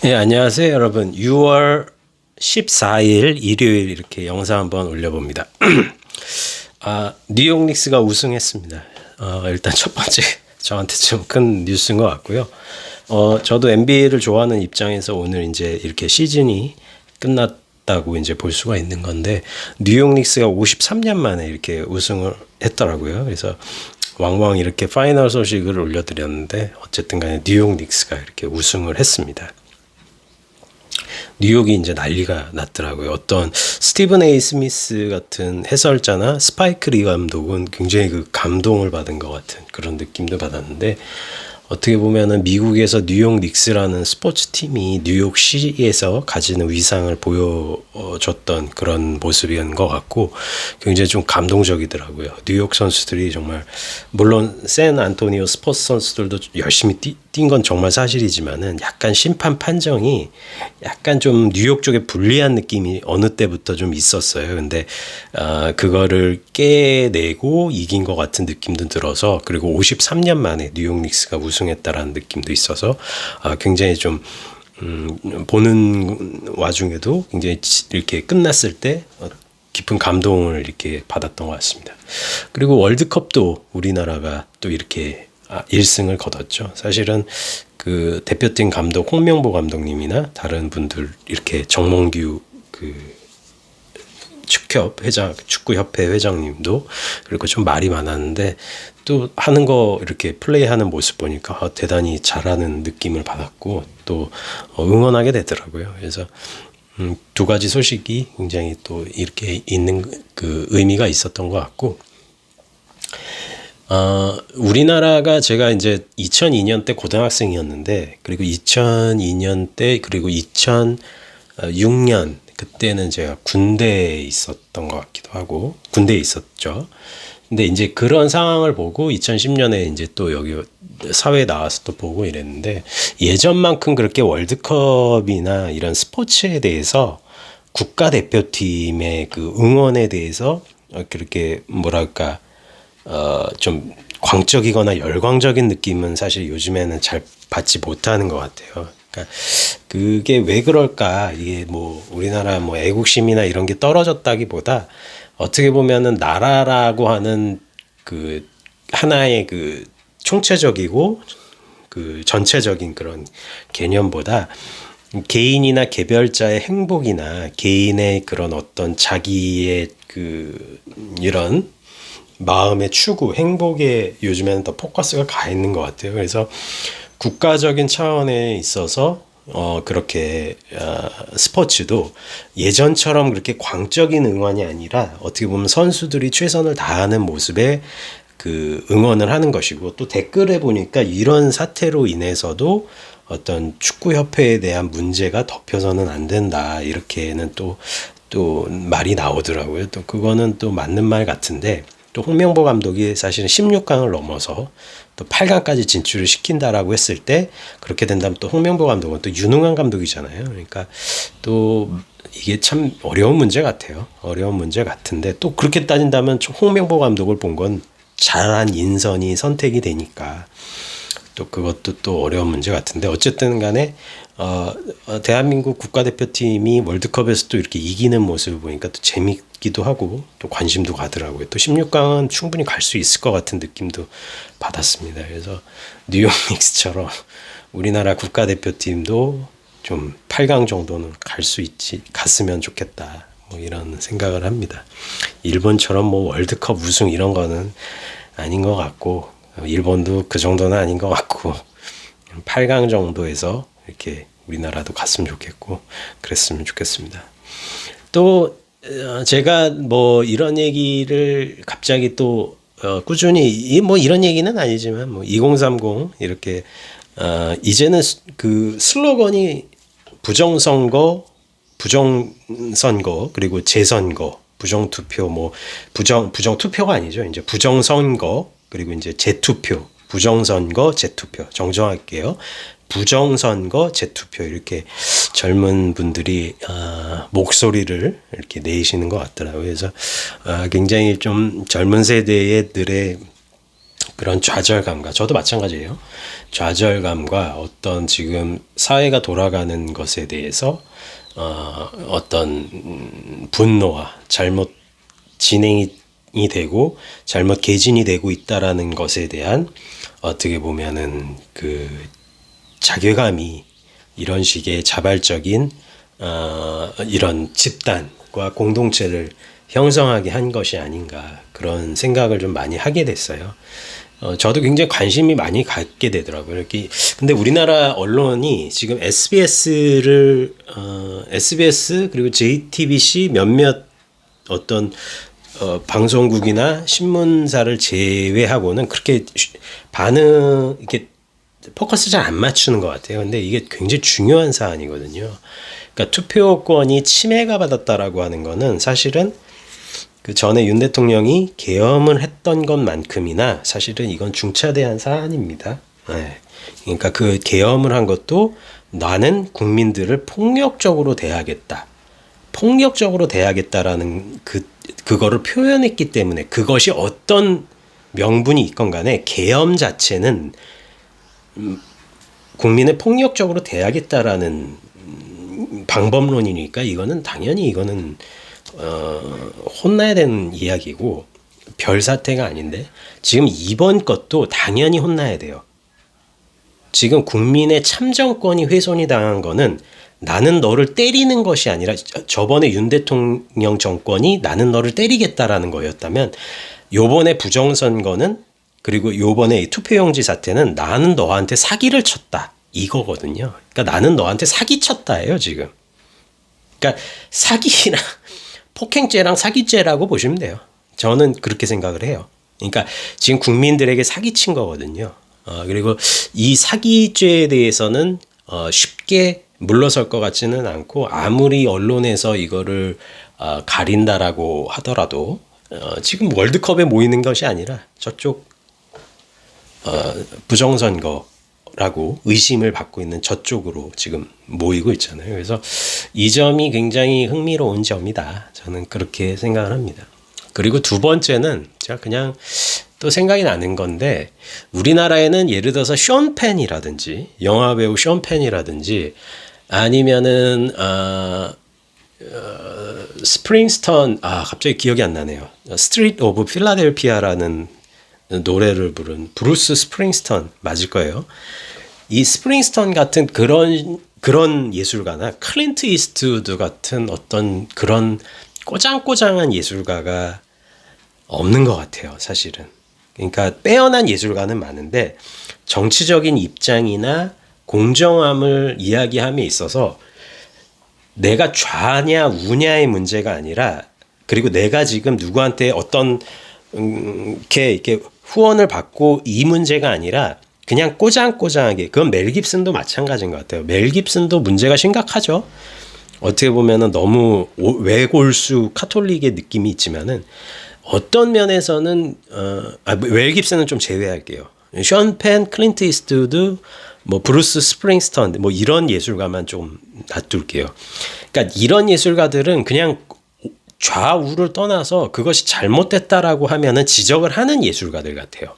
예, 안녕하세요, 여러분. 6월 14일 일요일 이렇게 영상 한번 올려봅니다. 뉴욕 닉스가 우승했습니다. 일단 첫 번째 저한테 좀 큰 뉴스인 것 같고요. 저도 NBA를 좋아하는 입장에서 오늘 이제 이렇게 시즌이 끝났다고 이제 볼 수가 있는 건데, 뉴욕 닉스가 53년 만에 이렇게 우승을 했더라고요. 그래서 왕왕 이렇게 파이널 소식을 올려드렸는데, 어쨌든 간에 뉴욕 닉스가 이렇게 우승을 했습니다. 뉴욕이 이제 난리가 났더라고요. 어떤 스티븐 에이 스미스 같은 해설자나 스파이크 리 감독은 굉장히 그 감동을 받은 것 같은 그런 느낌도 받았는데, 어떻게 보면은 미국에서 뉴욕 닉스라는 스포츠 팀이 뉴욕시에서 가지는 위상을 보여줬던 그런 모습이었던 것 같고, 굉장히 좀 감동적이더라고요. 뉴욕 선수들이 정말, 물론 샌 안토니오 스퍼스 선수들도 열심히 뛴 건 정말 사실이지만은, 약간 심판 판정이 약간 좀 뉴욕 쪽에 불리한 느낌이 어느 때부터 좀 있었어요. 근데 그거를 깨내고 이긴 것 같은 느낌도 들어서, 그리고 53년 만에 뉴욕 닉스가 우승했다라는 느낌도 있어서 굉장히 좀 보는 와중에도 굉장히 이렇게 끝났을 때 깊은 감동을 이렇게 받았던 것 같습니다. 그리고 월드컵도 우리나라가 또 이렇게 1승을 거뒀죠. 사실은 그 대표팀 감독 홍명보 감독님이나 다른 분들, 이렇게 정몽규 그 축구협회 회장님도 그리고 좀 말이 많았는데, 또 하는 거 이렇게 플레이하는 모습 보니까 대단히 잘하는 느낌을 받았고, 또 응원하게 되더라고요. 그래서 두 가지 소식이 굉장히 또 이렇게 있는 그 의미가 있었던 것 같고, 우리나라가, 제가 이제 2002년 때 고등학생이었는데, 그리고 2002년 때, 그리고 2006년, 그때는 제가 군대에 있었던 것 같기도 하고, 군대에 있었죠. 근데 이제 그런 상황을 보고 2010년에 이제 또 여기 사회에 나와서 또 보고 이랬는데, 예전만큼 그렇게 월드컵이나 이런 스포츠에 대해서 국가대표팀의 그 응원에 대해서 그렇게 뭐랄까, 좀 광적이거나 열광적인 느낌은 사실 요즘에는 잘 받지 못하는 것 같아요. 그러니까 그게 왜 그럴까? 이게 뭐 우리나라 뭐 애국심이나 이런 게 떨어졌다기보다, 어떻게 보면은 나라라고 하는 그 하나의 그 총체적이고 그 전체적인 그런 개념보다, 개인이나 개별자의 행복이나 개인의 그런 어떤 자기의 그 이런 마음의 추구, 행복에 요즘에는 더 포커스가 가 있는 것 같아요. 그래서 국가적인 차원에 있어서 그렇게 스포츠도 예전처럼 그렇게 광적인 응원이 아니라, 어떻게 보면 선수들이 최선을 다하는 모습에 그 응원을 하는 것이고, 또 댓글에 보니까 이런 사태로 인해서도 어떤 축구협회에 대한 문제가 덮여서는 안 된다, 이렇게는 또 말이 나오더라고요. 또 그거는 또 맞는 말 같은데, 또 홍명보 감독이 사실은 16강을 넘어서 또 8강까지 진출을 시킨다라고 했을 때, 그렇게 된다면 또 홍명보 감독은 또 유능한 감독이잖아요. 그러니까 또 이게 참 어려운 문제 같아요. 어려운 문제 같은데, 또 그렇게 따진다면 홍명보 감독을 본 건 잘한 인선이 선택이 되니까 또 그것도 또 어려운 문제 같은데, 어쨌든 간에 대한민국 국가대표팀이 월드컵에서 또 이렇게 이기는 모습을 보니까 또 재밌기도 하고 또 관심도 가더라고요. 또 16강은 충분히 갈 수 있을 것 같은 느낌도 받았습니다. 그래서 뉴욕 닉스처럼 우리나라 국가대표팀도 좀 8강 정도는 갔으면 좋겠다, 뭐 이런 생각을 합니다. 일본처럼 뭐 월드컵 우승 이런 거는 아닌 것 같고, 일본도 그 정도는 아닌 것 같고, 8강 정도에서 이렇게 우리나라도 갔으면 좋겠고, 그랬으면 좋겠습니다. 또 제가 뭐 이런 얘기를 갑자기 또 꾸준히, 뭐 이런 얘기는 아니지만, 뭐 2030 이렇게 이제는 그 슬로건이 부정선거, 그리고 재선거, 부정투표, 뭐 부정투표가 아니죠. 이제 부정선거, 그리고 이제 재투표, 부정선거, 재투표, 정정할게요. 부정선거, 재투표, 이렇게 젊은 분들이 목소리를 이렇게 내시는 것 같더라고요. 그래서 굉장히 좀 젊은 세대들의 그런 좌절감과, 저도 마찬가지예요. 좌절감과 어떤 지금 사회가 돌아가는 것에 대해서 어떤 분노와 잘못 진행이 되고 잘못 개진이 되고 있다라는 것에 대한 어떻게 보면은 그 자괴감이 이런 식의 자발적인 이런 집단과 공동체를 형성하게 한 것이 아닌가, 그런 생각을 좀 많이 하게 됐어요. 저도 굉장히 관심이 많이 갖게 되더라고요. 이렇게 근데 우리나라 언론이 지금 SBS 그리고 JTBC 몇몇 어떤 방송국이나 신문사를 제외하고는 그렇게 이렇게 포커스 잘 안 맞추는 것 같아요. 근데 이게 굉장히 중요한 사안이거든요. 그러니까 투표권이 침해가 받았다라고 하는 거는 사실은 그 전에 윤 대통령이 계엄을 했던 것만큼이나 사실은 이건 중차대한 사안입니다. 네. 그러니까 그 계엄을 한 것도 나는 국민들을 폭력적으로 대하겠다. 폭력적으로 대하겠다라는 그거를 표현했기 때문에, 그것이 어떤 명분이 있건 간에 계엄 자체는 국민을 폭력적으로 대하겠다라는 방법론이니까 이거는 당연히 혼나야 되는 이야기고 별 사태가 아닌데, 지금 이번 것도 당연히 혼나야 돼요. 지금 국민의 참정권이 훼손이 당한 거는 나는 너를 때리는 것이 아니라, 저번에 윤 대통령 정권이 나는 너를 때리겠다라는 거였다면, 요번에 부정선거는, 그리고 요번에 투표용지 사태는 나는 너한테 사기를 쳤다 이거거든요. 그러니까 나는 너한테 사기 쳤다예요 지금. 그러니까 사기랑 폭행죄랑 사기죄라고 보시면 돼요. 저는 그렇게 생각을 해요. 그러니까 지금 국민들에게 사기친 거거든요. 그리고 이 사기죄에 대해서는 쉽게 물러설 것 같지는 않고, 아무리 언론에서 이거를 가린다라고 하더라도 지금 월드컵에 모이는 것이 아니라 저쪽 부정선거라고 의심을 받고 있는 저쪽으로 지금 모이고 있잖아요. 그래서 이 점이 굉장히 흥미로운 점이다, 저는 그렇게 생각을 합니다. 그리고 두 번째는 제가 그냥 또 생각이 나는 건데, 우리나라에는 예를 들어서 션 펜이라든지, 영화배우 션 펜이라든지, 아니면은 스프링스턴, 갑자기 기억이 안 나네요. 스트리트 오브 필라델피아라는 노래를 부른 브루스 스프링스턴 맞을 거예요. 이 스프링스턴 같은 그런 예술가나 클린트 이스트우드 같은 어떤 그런 꼬장꼬장한 예술가가 없는 것 같아요, 사실은. 그러니까 빼어난 예술가는 많은데 정치적인 입장이나 공정함을 이야기함에 있어서 내가 좌냐 우냐의 문제가 아니라, 그리고 내가 지금 누구한테 어떤 이렇게 후원을 받고 이 문제가 아니라 그냥 꼬장꼬장하게, 그건 멜 깁슨도 마찬가지인 것 같아요. 멜 깁슨도 문제가 심각하죠. 어떻게 보면은 너무 외골수 카톨릭의 느낌이 있지만은 어떤 면에서는 멜 깁슨은 좀 제외할게요. 션 펜, 클린트 이스트우드, 뭐 브루스 스프링스턴, 뭐 이런 예술가만 좀 놔둘게요. 그러니까 이런 예술가들은 그냥 좌우를 떠나서 그것이 잘못됐다라고 하면은 지적을 하는 예술가들 같아요.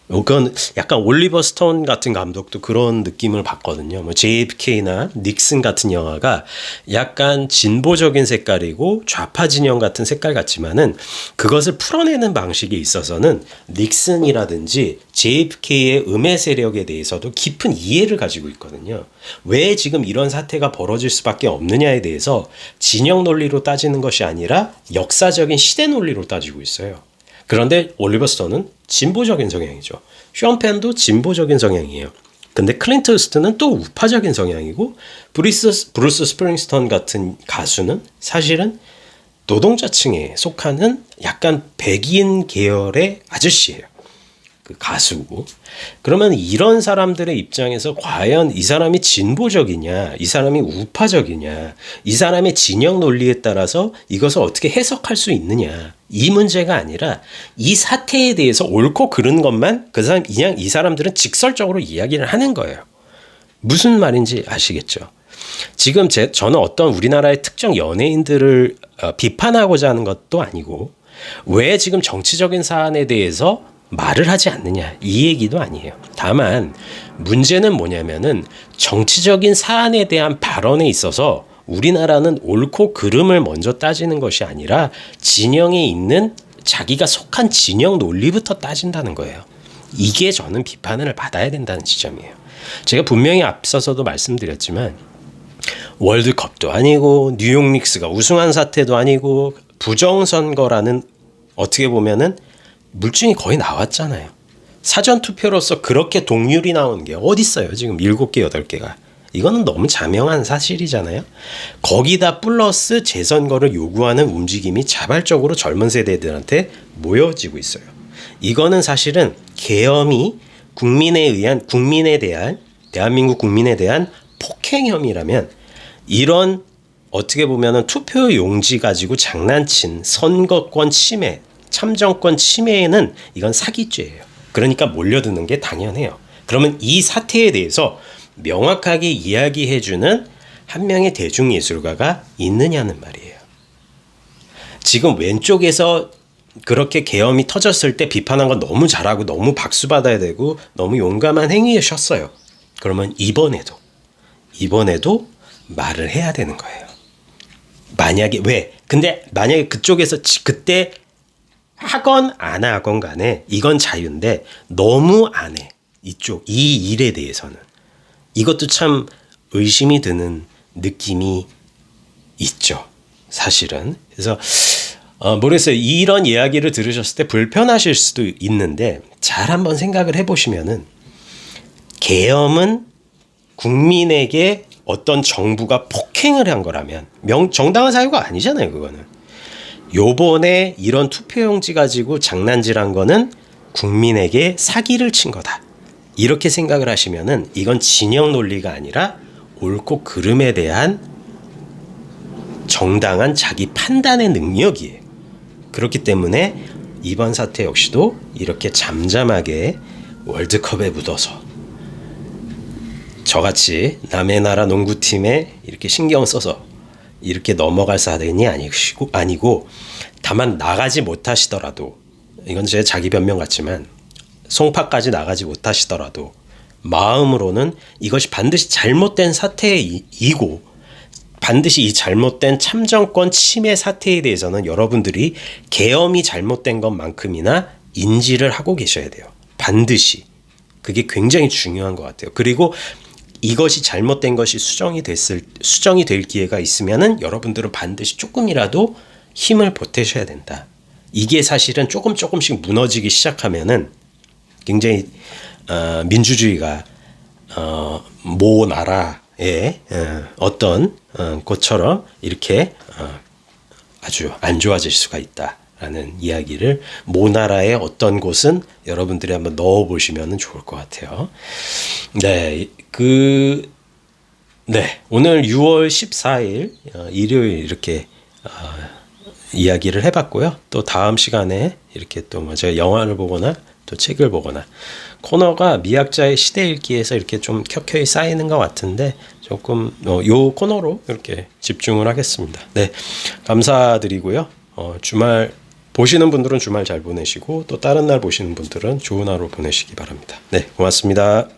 그건 약간 올리버 스톤 같은 감독도 그런 느낌을 받거든요. 뭐 JFK나 닉슨 같은 영화가 약간 진보적인 색깔이고 좌파 진영 같은 색깔 같지만은 그것을 풀어내는 방식에 있어서는 닉슨이라든지 JFK의 음해 세력에 대해서도 깊은 이해를 가지고 있거든요. 왜 지금 이런 사태가 벌어질 수밖에 없느냐에 대해서 진영 논리로 따지는 것이 아니라 역사적인 시대 논리로 따지고 있어요. 그런데 올리버 스톤은 진보적인 성향이죠. 션 펜도 진보적인 성향이에요. 근데 클린트 이스트는 또 우파적인 성향이고, 브루스 스프링스턴 같은 가수는 사실은 노동자층에 속하는 약간 백인 계열의 아저씨예요. 그 가수고. 그러면 이런 사람들의 입장에서 과연 이 사람이 진보적이냐, 이 사람이 우파적이냐, 이 사람의 진영 논리에 따라서 이것을 어떻게 해석할 수 있느냐, 이 문제가 아니라 이 사태에 대해서 옳고 그른 것만 그냥 이 사람들은 직설적으로 이야기를 하는 거예요. 무슨 말인지 아시겠죠? 지금 저는 어떤 우리나라의 특정 연예인들을 비판하고자 하는 것도 아니고, 왜 지금 정치적인 사안에 대해서 말을 하지 않느냐 이 얘기도 아니에요. 다만 문제는 뭐냐면은 정치적인 사안에 대한 발언에 있어서 우리나라는 옳고 그름을 먼저 따지는 것이 아니라 진영에 있는 자기가 속한 진영 논리부터 따진다는 거예요. 이게 저는 비판을 받아야 된다는 지점이에요. 제가 분명히 앞서서도 말씀드렸지만 월드컵도 아니고 뉴욕 닉스가 우승한 사태도 아니고 부정선거라는 어떻게 보면은 물증이 거의 나왔잖아요. 사전투표로서 그렇게 동률이 나오는 게 어디 있어요. 지금 7개, 8개가. 이거는 너무 자명한 사실이잖아요. 거기다 플러스 재선거를 요구하는 움직임이 자발적으로 젊은 세대들한테 모여지고 있어요. 이거는 사실은 계엄이 국민에 대한 대한민국 국민에 대한 폭행 혐의라면 이런 어떻게 보면은 투표 용지 가지고 장난친 선거권 침해, 참정권 침해에는 이건 사기죄예요. 그러니까 몰려드는 게 당연해요. 그러면 이 사태에 대해서 명확하게 이야기해주는 한 명의 대중예술가가 있느냐는 말이에요. 지금 왼쪽에서 그렇게 계엄이 터졌을 때 비판한 건 너무 잘하고 너무 박수 받아야 되고 너무 용감한 행위셨어요. 그러면 이번에도 말을 해야 되는 거예요. 근데 만약에 그쪽에서 그때 하건 안 하건 간에 이건 자유인데 너무 안 해. 이 일에 대해서는. 이것도 참 의심이 드는 느낌이 있죠. 사실은. 그래서 모르겠어요. 이런 이야기를 들으셨을 때 불편하실 수도 있는데 잘 한번 생각을 해보시면은 계엄은 국민에게 어떤 정부가 폭행을 한 거라면 정당한 사유가 아니잖아요. 그거는. 요번에 이런 투표용지 가지고 장난질한 거는 국민에게 사기를 친 거다. 이렇게 생각을 하시면은 이건 진영 논리가 아니라 옳고 그름에 대한 정당한 자기 판단의 능력이에요. 그렇기 때문에 이번 사태 역시도 이렇게 잠잠하게 월드컵에 묻어서 저같이 남의 나라 농구팀에 이렇게 신경 써서 이렇게 넘어갈 사안이 아니고 다만 나가지 못하시더라도 이건 제 자기 변명 같지만 송파까지 나가지 못하시더라도 마음으로는 이것이 반드시 잘못된 사태이고 반드시 이 잘못된 참정권 침해 사태에 대해서는 여러분들이 계엄이 잘못된 것만큼이나 인지를 하고 계셔야 돼요. 반드시. 그게 굉장히 중요한 것 같아요. 그리고 이것이 잘못된 것이 수정이 될 기회가 있으면은 여러분들은 반드시 조금이라도 힘을 보태셔야 된다. 이게 사실은 조금씩 무너지기 시작하면은 굉장히 민주주의가 모 나라의 어떤 곳처럼 이렇게 아주 안 좋아질 수가 있다라는 이야기를 모 나라의 어떤 곳은 여러분들이 한번 넣어보시면 좋을 것 같아요. 네, 오늘 6월 14일 일요일 이렇게 이야기를 해봤고요. 또 다음 시간에 이렇게 또 뭐 제가 영화를 보거나 또 책을 보거나 코너가 미학자의 시대 읽기에서 이렇게 좀 켜켜이 쌓이는 것 같은데 조금 요 코너로 이렇게 집중을 하겠습니다. 네, 감사드리고요. 주말 보시는 분들은 주말 잘 보내시고 또 다른 날 보시는 분들은 좋은 하루 보내시기 바랍니다. 네, 고맙습니다.